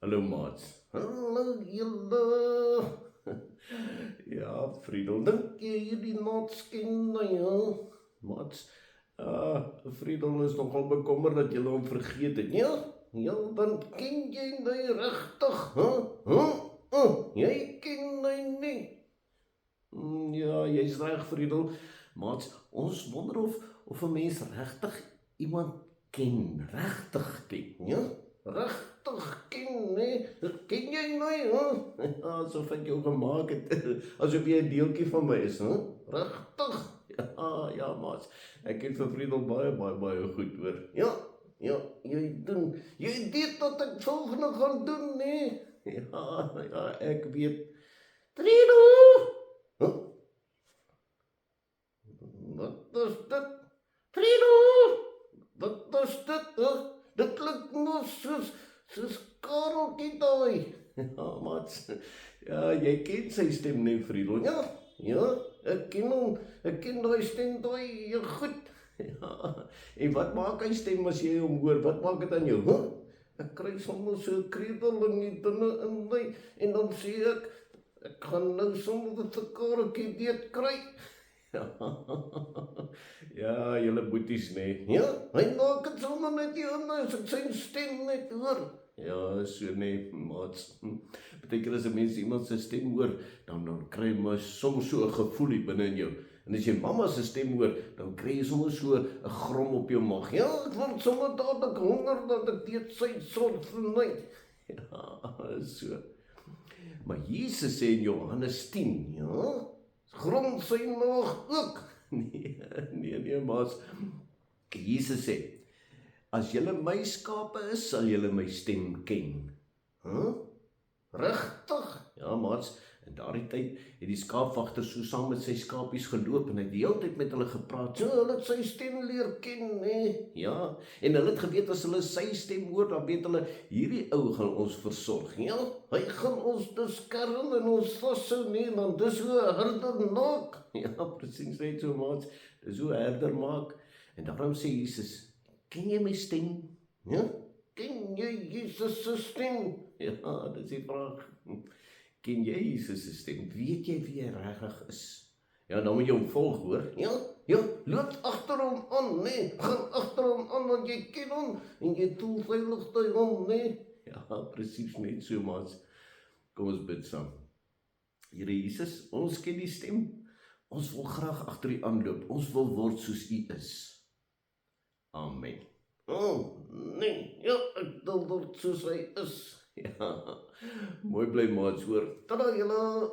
Hallo maats. Hallo julle. Ja, Friedel, dink jy hierdie maats ken my, hè? Maats, Friedel is nogal bekommerd dat julle hom vergeet het. Ja, dan ken jy my regtig, hè? Jy ken my nie. Ja, jy's reg, Friedel. Maats, ons wonder of 'n mens regtig iemand regtig ken, ja? Regtig ken, nee? Ken jy my, hè? Asof ek jou gemaak het, asof jy 'n deeltjie van my is, hè? Regtig? Ja, maats, ek ken vir Friedel baie goed, hoor. Ja, jy weet wat ek volgende gaan doen, nee? Ja, ek weet. Friedel! Huh? Wat is dit? Friedel! Wat is dit? Dit klink mos soos Kareltjie daai. Ja, maats. Ja, jy ken sy stem nie, Friedel. Ja, ek ken hom. Ek ken daai stem daai goed. Ja, en wat maak hy stem as jy hom hoor? Wat maak dit aan jou? Ek kry soms so 'n kriebel in die binne in my en dan sê ek gaan nou sommer dit 'n Kareltjie weet kry. Ja, julle boeties, nee. Ja, hy maak dit sommer net nie anders, ek sy stem net hoor. Ja, so nee, maats. Beteken as 'n mens iemand se stem hoor, dan kry jy maar soms so 'n gevoelie binne in jou. En as jy mamma se stem hoor, dan kry jy soms so 'n grom op jou maag. Ja, ek word sommer dadelik honger dat ek weet sy sorg vir my. Ja, so. Maar Jesus sê in Johannes 10, ja, grom sy maag ook. Nee, maats. Jesus sê, as julle my skape is, sal julle my stem ken. Regtig? Ja, maats, in daardie tyd het die skaapwagter so saam met sy skapies geloop en hy het die hele tyd met hulle gepraat. So hulle het sy stem leer ken, nee. Ja, en hulle het geweet as hulle sy stem hoor, dan weet hulle, hierdie ou gaan ons versorg. Ja, hy gaan ons beskerm en ons vashou nie, want dis hoe 'n herder maak. Ja, presies net so, maats. Dis hoe 'n herder maak. En daarom sê Jesus, ken jy my stem? Ja? Ken jy Jesus se stem? Ja, dis die vraag. Ken jy Jesus se stem? Weet jy wie hy regtig is? Ja, dan moet jy hom volg, hoor. Ja, loop agter hom aan, nee. Gaan agter hom aan, want jy ken hom en jy voel veilig by hom, nee. Ja, presies net so, maats. Kom ons bid saam. Here Jesus, ons ken die stem. Ons wil graag agter U aanloop. Ons wil word soos U is. Amen. Nee, ja, ek wil word soos hy is. Ja, mooi bly maats, hoor. Tada julle.